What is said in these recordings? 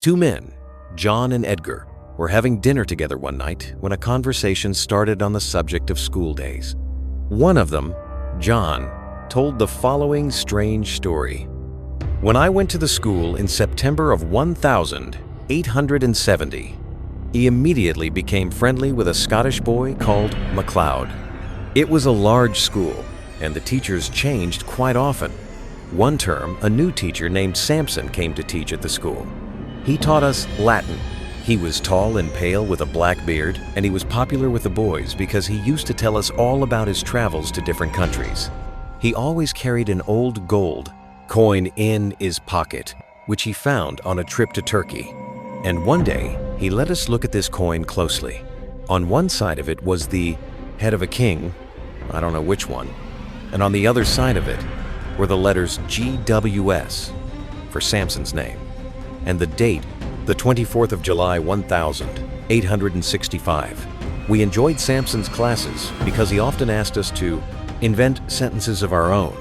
Two men, John and Edgar, were having dinner together one night when a conversation started on the subject of school days. One of them, John, told the following strange story. When I went to the school in September of 1870, he immediately became friendly with a Scottish boy called MacLeod. It was a large school, and the teachers changed quite often. One term, a new teacher named Samson came to teach at the school. He taught us Latin. He was tall and pale with a black beard, and he was popular with the boys because he used to tell us all about his travels to different countries. He always carried an old gold coin in his pocket, which he found on a trip to Turkey. And one day, he let us look at this coin closely. On one side of it was the head of a king, I don't know which one, and on the other side of it were the letters GWS for Samson's name, and the date, the 24th of July, 1865. We enjoyed Samson's classes because he often asked us to invent sentences of our own,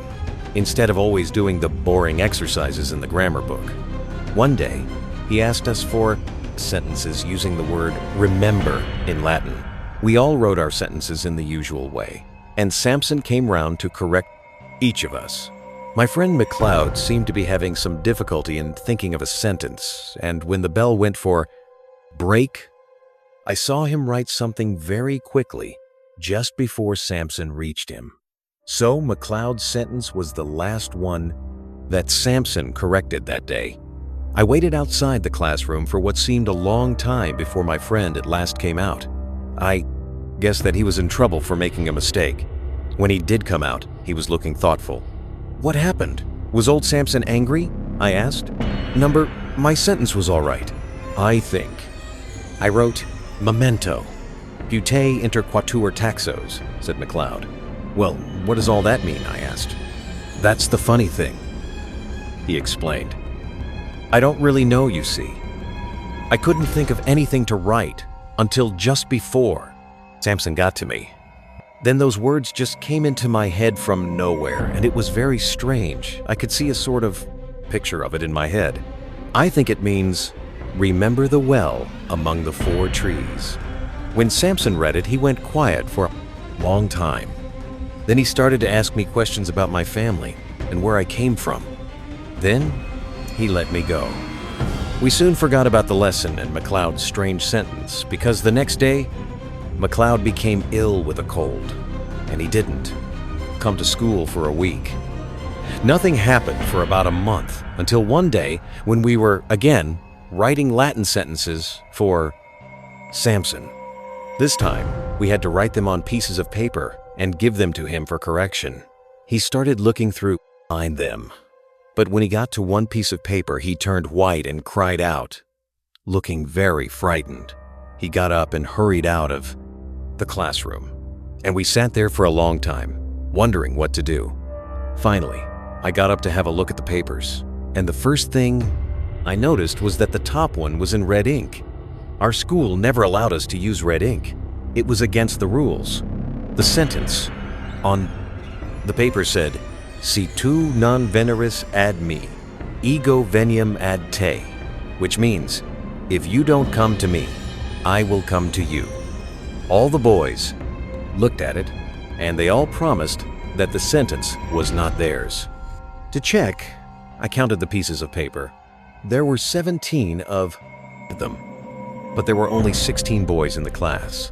instead of always doing the boring exercises in the grammar book. One day, he asked us for sentences using the word remember in Latin. We all wrote our sentences in the usual way, and Samson came round to correct each of us. My friend MacLeod seemed to be having some difficulty in thinking of a sentence, and when the bell went for break, I saw him write something very quickly just before Samson reached him. So MacLeod's sentence was the last one that Samson corrected that day. I waited outside the classroom for what seemed a long time before my friend at last came out. I guessed that he was in trouble for making a mistake. When he did come out, he was looking thoughtful. "What happened? Was old Samson angry?" I asked. My sentence was all right, I think. I wrote, memento, bhoot inter quatuor taxos, said MacLeod. "Well, what does all that mean?" I asked. "That's the funny thing," he explained. "I don't really know, you see. I couldn't think of anything to write until just before Samson got to me. Then those words just came into my head from nowhere, and it was very strange. I could see a sort of picture of it in my head. I think it means, remember the well among the four trees." When Samson read it, he went quiet for a long time. Then he started to ask me questions about my family and where I came from. Then he let me go. We soon forgot about the lesson and MacLeod's strange sentence because the next day, MacLeod became ill with a cold, and he didn't come to school for a week. Nothing happened for about a month until one day when we were, again, writing Latin sentences for Samson. This time, we had to write them on pieces of paper and give them to him for correction. He started looking through them, but when he got to one piece of paper, he turned white and cried out, looking very frightened. He got up and hurried out of the classroom, and we sat there for a long time, wondering what to do. Finally, I got up to have a look at the papers, and the first thing I noticed was that the top one was in red ink. Our school never allowed us to use red ink. It was against the rules. The sentence on the paper said, "Si tu non veneris ad me, ego veniam ad te," which means, if you don't come to me, I will come to you. All the boys looked at it, and they all promised that the sentence was not theirs. To check, I counted the pieces of paper. There were 17 of them, but there were only 16 boys in the class.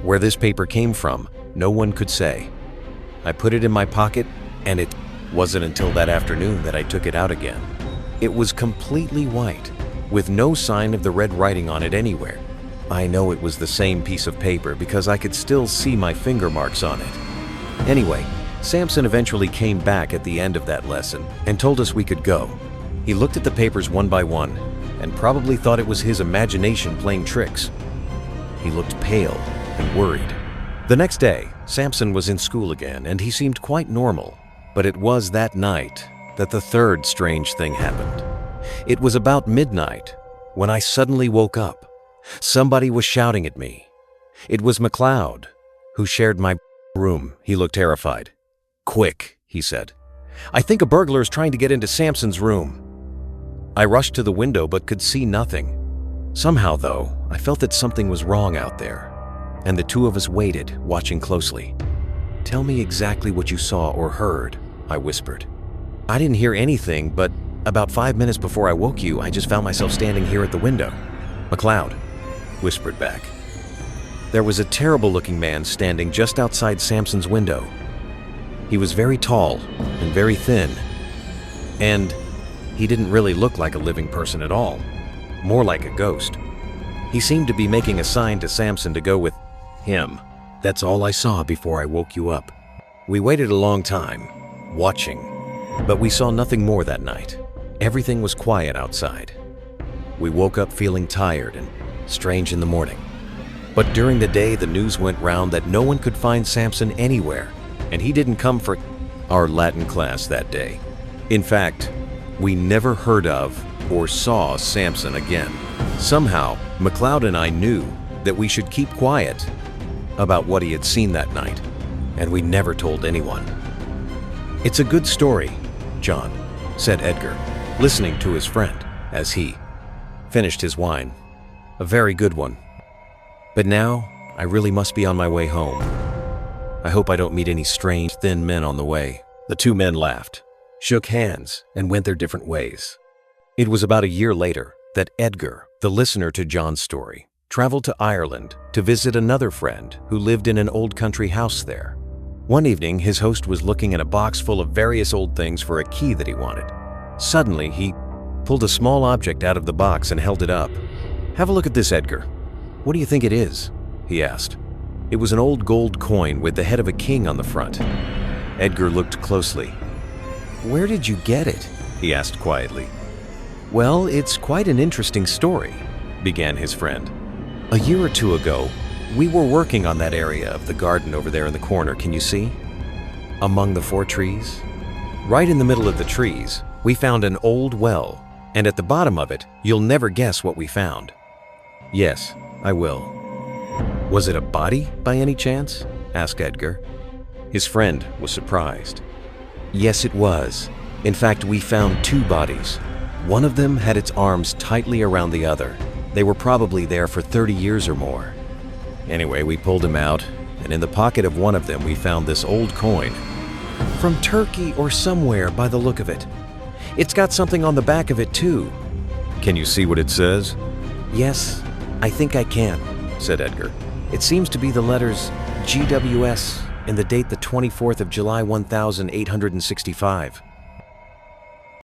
Where this paper came from, no one could say. I put it in my pocket, and it wasn't until that afternoon that I took it out again. It was completely white, with no sign of the red writing on it anywhere. I know it was the same piece of paper because I could still see my finger marks on it. Anyway, Samson eventually came back at the end of that lesson and told us we could go. He looked at the papers one by one and probably thought it was his imagination playing tricks. He looked pale and worried. The next day, Samson was in school again and he seemed quite normal, but it was that night that the third strange thing happened. It was about midnight when I suddenly woke up. Somebody was shouting at me. It was MacLeod, who shared my room. He looked terrified. "Quick," he said. "I think a burglar is trying to get into Samson's room." I rushed to the window but could see nothing. Somehow, though, I felt that something was wrong out there, and the two of us waited, watching closely. "Tell me exactly what you saw or heard," I whispered. "I didn't hear anything, but about 5 minutes before I woke you, I just found myself standing here at the window." McLeod whispered back. There was a terrible-looking man standing just outside Samson's window. He was very tall and very thin, and he didn't really look like a living person at all, more like a ghost. He seemed to be making a sign to Samson to go with him. That's all I saw before I woke you up. We waited a long time, watching, but we saw nothing more that night. Everything was quiet outside. We woke up feeling tired and strange in the morning. But during the day, the news went round that no one could find Samson anywhere, and he didn't come for our Latin class that day. In fact, we never heard of or saw Samson again. Somehow, McLeod and I knew that we should keep quiet about what he had seen that night, and we never told anyone. "It's a good story, John," said Edgar, listening to his friend as he finished his wine. "A very good one. But now, I really must be on my way home. I hope I don't meet any strange, thin men on the way." The two men laughed, shook hands, and went their different ways. It was about a year later that Edgar, the listener to John's story, traveled to Ireland to visit another friend who lived in an old country house there. One evening, his host was looking in a box full of various old things for a key that he wanted. Suddenly, he pulled a small object out of the box and held it up. "Have a look at this, Edgar. What do you think it is?" he asked. It was an old gold coin with the head of a king on the front. Edgar looked closely. "Where did you get it?" he asked quietly. "Well, it's quite an interesting story," began his friend. "A year or two ago, we were working on that area of the garden over there in the corner, can you see? Among the 4 trees? Right in the middle of the trees, we found an old well, and at the bottom of it, you'll never guess what we found." "Yes, I will." "Was it a body by any chance?" asked Edgar. His friend was surprised. "Yes, it was. In fact, we found 2 bodies. One of them had its arms tightly around the other. They were probably there for 30 years or more. Anyway, we pulled him out, and in the pocket of one of them we found this old coin. From Turkey or somewhere by the look of it. It's got something on the back of it too." "Can you see what it says?" "Yes, I think I can," said Edgar. "It seems to be the letters GWS and the date the 24th of July 1865.